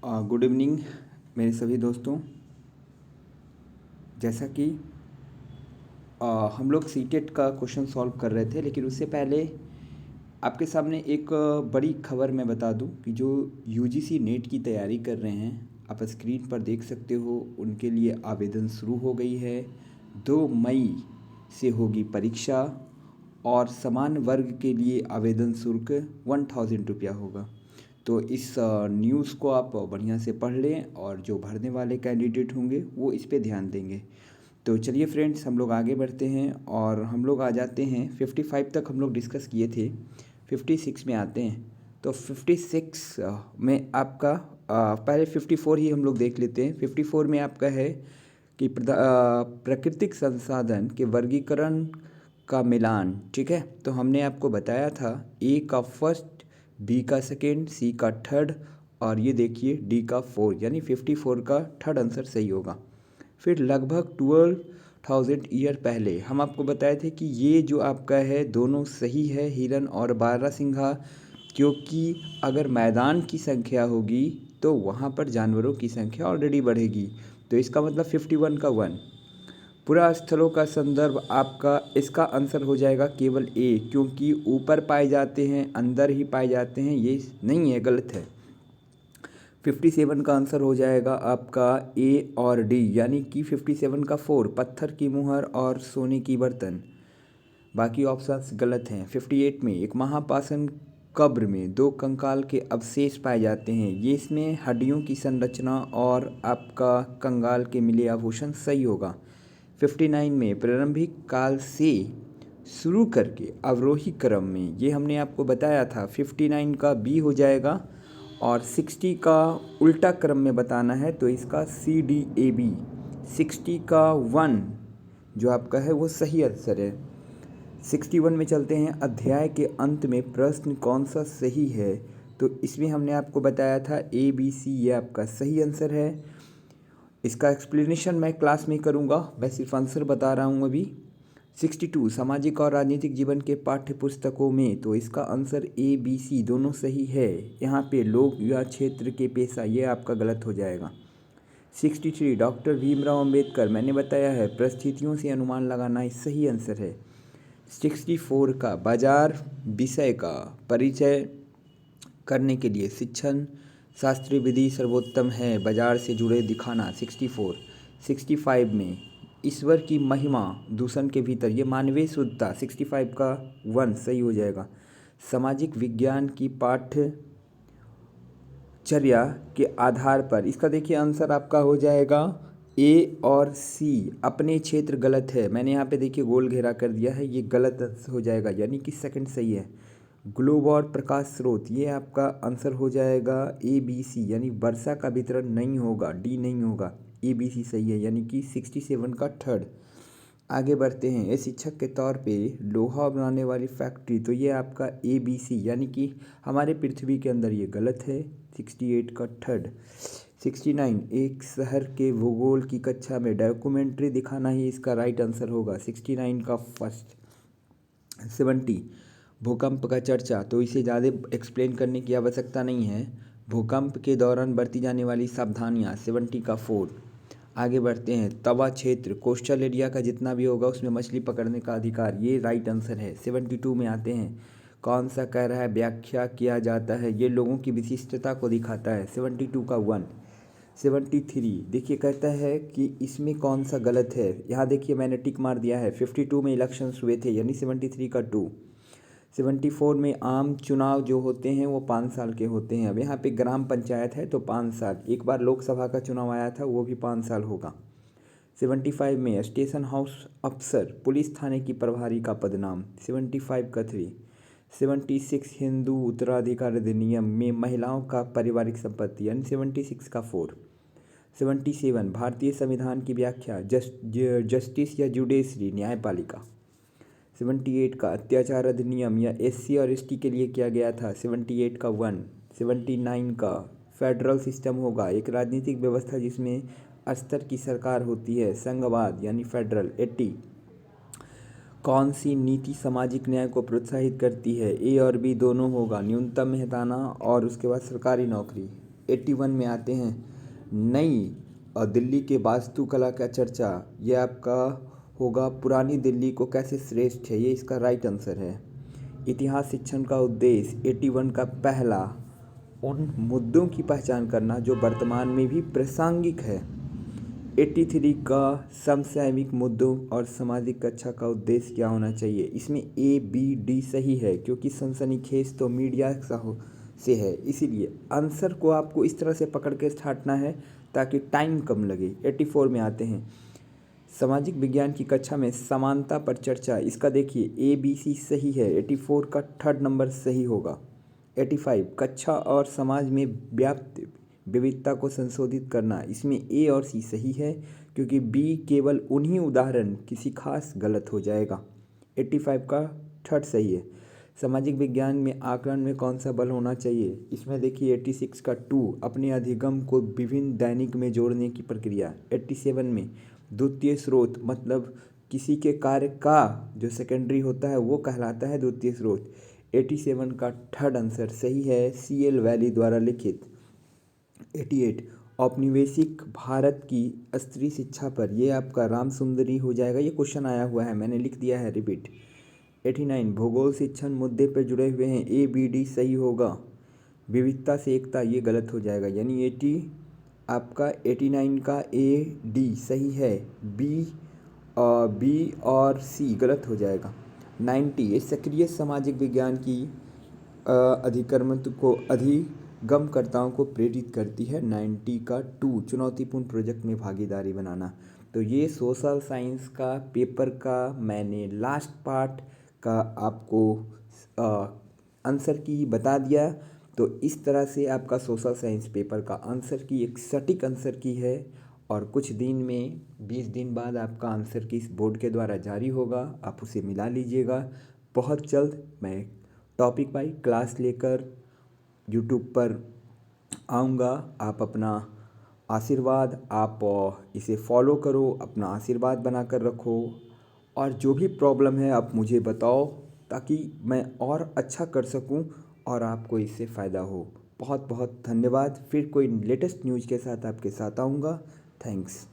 Good evening मेरे सभी दोस्तों। जैसा कि हम लोग सीटेट का क्वेश्चन सॉल्व कर रहे थे, लेकिन उससे पहले आपके सामने एक बड़ी खबर मैं बता दूं कि जो यूजीसी नेट की तैयारी कर रहे हैं, आप स्क्रीन पर देख सकते हो, उनके लिए आवेदन शुरू हो गई है। 2 मई से होगी परीक्षा और समान वर्ग के लिए आवेदन शुल्क 1000 रुपया होगा। तो इस न्यूज़ को आप बढ़िया से पढ़ लें और जो भरने वाले कैंडिडेट होंगे वो इस पे ध्यान देंगे। तो चलिए फ्रेंड्स, हम लोग आगे बढ़ते हैं और हम लोग आ जाते हैं 55 तक हम लोग डिस्कस किए थे, 56 में आते हैं। तो 56 में आपका पहले 54 ही हम लोग देख लेते हैं। 54 में आपका है कि प्राकृतिक संसाधन के वर्गीकरण का मिलान। ठीक है, तो हमने आपको बताया था ए का फर्स्ट, बी का सेकेंड, सी का थर्ड और ये देखिए डी का फोर्थ, यानी 54 का थर्ड आंसर सही होगा। फिर लगभग 12,000 ईयर पहले हम आपको बताए थे कि ये जो आपका है दोनों सही है, हिरन और बारहसिंघा, क्योंकि अगर मैदान की संख्या होगी तो वहाँ पर जानवरों की संख्या ऑलरेडी बढ़ेगी। तो इसका मतलब 51 का 1। पूरा स्थलों का संदर्भ आपका इसका आंसर हो जाएगा केवल ए, क्योंकि ऊपर पाए जाते हैं, अंदर ही पाए जाते हैं, ये नहीं है, गलत है। 57 का आंसर हो जाएगा आपका ए और डी, यानी कि 57 का 4, पत्थर की मुहर और सोने की बर्तन। बाकी ऑप्शंस गलत हैं। 58 में एक महापाषाण कब्र में 2 कंकाल के अवशेष पाए जाते हैं, ये इसमें हड्डियों की संरचना और आपका कंगाल के मिले आभूषण सही होगा। 59 में प्रारंभिक काल से शुरू करके अवरोही क्रम में, ये हमने आपको बताया था, 59 का बी हो जाएगा। और 60 का उल्टा क्रम में बताना है तो इसका CDAB। 60 का 1 जो आपका है वो सही आंसर है। 61 में चलते हैं, अध्याय के अंत में प्रश्न कौन सा सही है, तो इसमें हमने आपको बताया था ABC, ये आपका सही आंसर है। इसका एक्सप्लेनेशन मैं क्लास में करूँगा, मैं सिर्फ आंसर बता रहा हूँ अभी। 62 सामाजिक और राजनीतिक जीवन के पाठ्य पुस्तकों में, तो इसका आंसर ABC दोनों सही है। यहाँ पे लोग या क्षेत्र के पेशा, ये आपका गलत हो जाएगा। 63 डॉक्टर भीमराव अंबेडकर, मैंने बताया है परिस्थितियों से अनुमान लगाना सही आंसर है। 64 का बाजार विषय का परिचय करने के लिए शिक्षण शास्त्रीय विधि सर्वोत्तम है, बाजार से जुड़े दिखाना। 64 65 में ईश्वर की महिमा दूषण के भीतर, ये मानवीय शुद्धता। 65 का 1 सही हो जाएगा। सामाजिक विज्ञान की पाठ्यचर्या के आधार पर, इसका देखिए आंसर आपका हो जाएगा ए और सी। अपने क्षेत्र गलत है, मैंने यहाँ पे देखिए गोल घेरा कर दिया है, ये गलत हो जाएगा, यानी कि सेकंड सही है। ग्लोब और प्रकाश स्रोत, ये आपका आंसर हो जाएगा ABC, यानी वर्षा का वितरण नहीं होगा, डी नहीं होगा, ABC सही है, यानी कि 67 का थर्ड। आगे बढ़ते हैं, ये शिक्षक के तौर पे लोहा बनाने वाली फैक्ट्री, तो ये आपका ABC, यानी कि हमारे पृथ्वी के अंदर, ये गलत है, 68 का थर्ड। 69 एक शहर के भूगोल की कक्षा में डॉक्यूमेंट्री दिखाना ही इसका राइट आंसर होगा, 69 का फर्स्ट। 70 भूकंप का चर्चा, तो इसे ज़्यादा एक्सप्लेन करने की आवश्यकता नहीं है। भूकंप के दौरान बरती जाने वाली सावधानियाँ, 70 का 4। आगे बढ़ते हैं, तवा क्षेत्र कोस्टल एरिया का जितना भी होगा उसमें मछली पकड़ने का अधिकार, ये राइट आंसर है। 72 में आते हैं, कौन सा कह रहा है व्याख्या किया जाता है, ये लोगों की विशिष्टता को दिखाता है, 72 का 1। 73 देखिए कहता है कि इसमें कौन सा गलत है, यहाँ देखिए मैंने टिक मार दिया है। 52 में इलेक्शंस हुए थे, यानी 73 का 2। 74 में आम चुनाव जो होते हैं वो 5 साल के होते हैं। अब यहाँ पे ग्राम पंचायत है तो 5 साल, एक बार लोकसभा का चुनाव आया था वो भी 5 साल होगा। 75 में स्टेशन हाउस अफसर पुलिस थाने की प्रभारी का पदनाम, 75 का 3। 76 हिंदू उत्तराधिकार अधिनियम में महिलाओं का पारिवारिक संपत्ति, यानी 76 का 4। 77 भारतीय संविधान की व्याख्या जस्टिस या जुडिशरी न्यायपालिका। 78 का अत्याचार अधिनियम या SC और ST के लिए किया गया था, 78 का 1। 79 का फेडरल सिस्टम होगा, एक राजनीतिक व्यवस्था जिसमें स्तर की सरकार होती है, संघवाद यानी फेडरल। 80 कौन सी नीति सामाजिक न्याय को प्रोत्साहित करती है, A और B दोनों होगा, न्यूनतम मेहनताना और उसके बाद सरकारी नौकरी। 81 में आते हैं नई दिल्ली के वास्तुकला का चर्चा। ये आपका होगा पुरानी दिल्ली को कैसे श्रेष्ठ है, ये इसका राइट आंसर है। इतिहास शिक्षण का उद्देश्य 81 का पहला उन मुद्दों की पहचान करना जो वर्तमान में भी प्रासंगिक है। 83 का समसामयिक मुद्दों और सामाजिक कक्षा का उद्देश्य क्या होना चाहिए। इसमें ए बी डी सही है क्योंकि सनसनीखेज तो मीडिया से है, इसीलिए आंसर को आपको इस तरह से पकड़ के छांटना है ताकि टाइम कम लगे। 84 में आते हैं सामाजिक विज्ञान की कक्षा में समानता पर चर्चा। इसका देखिए ए बी सी सही है, 84 का थर्ड नंबर सही होगा। 85 कक्षा और समाज में व्याप्त विविधता को संशोधित करना। इसमें ए और सी सही है क्योंकि बी केवल उन्हीं उदाहरण किसी खास गलत हो जाएगा। 85 का थर्ड सही है। सामाजिक विज्ञान में आकलन में कौन सा बल होना चाहिए। इसमें देखिए 86 का 2 अपने अधिगम को विभिन्न दैनिक में जोड़ने की प्रक्रिया। 87 में द्वितीय स्रोत मतलब किसी के कार्य का जो सेकेंडरी होता है वो कहलाता है द्वितीय स्रोत। 87 का थर्ड आंसर सही है, CL वैली द्वारा लिखित। 88 औपनिवेशिक भारत की स्त्री शिक्षा पर, ये आपका राम सुंदरी हो जाएगा। ये क्वेश्चन आया हुआ है, मैंने लिख दिया है रिपीट। 89 भूगोल शिक्षण मुद्दे पर जुड़े हुए हैं, ए बी डी सही होगा। विविधता से एकता, ये गलत हो जाएगा, यानी 80 आपका 89 का ए डी सही है, बी और सी गलत हो जाएगा। 90 ये सक्रिय सामाजिक विज्ञान की अधिकर्मत्व को अधिगमकर्ताओं को प्रेरित करती है। 90 का 2 चुनौतीपूर्ण प्रोजेक्ट में भागीदारी बनाना। तो ये सोशल साइंस का पेपर का मैंने लास्ट पार्ट का आपको आंसर की बता दिया। तो इस तरह से आपका सोशल साइंस पेपर का आंसर की एक सटीक आंसर की है और कुछ दिन में 20 दिन बाद आपका आंसर की इस बोर्ड के द्वारा जारी होगा, आप उसे मिला लीजिएगा। बहुत जल्द मैं टॉपिक बाई क्लास लेकर यूट्यूब पर आऊँगा। आप अपना आशीर्वाद, आप इसे फॉलो करो, अपना आशीर्वाद बनाकर रखो और जो भी प्रॉब्लम है आप मुझे बताओ ताकि मैं और अच्छा कर सकूं और आपको इससे फ़ायदा हो। बहुत बहुत धन्यवाद। फिर कोई लेटेस्ट न्यूज़ के साथ आपके साथ आऊँगा। थैंक्स।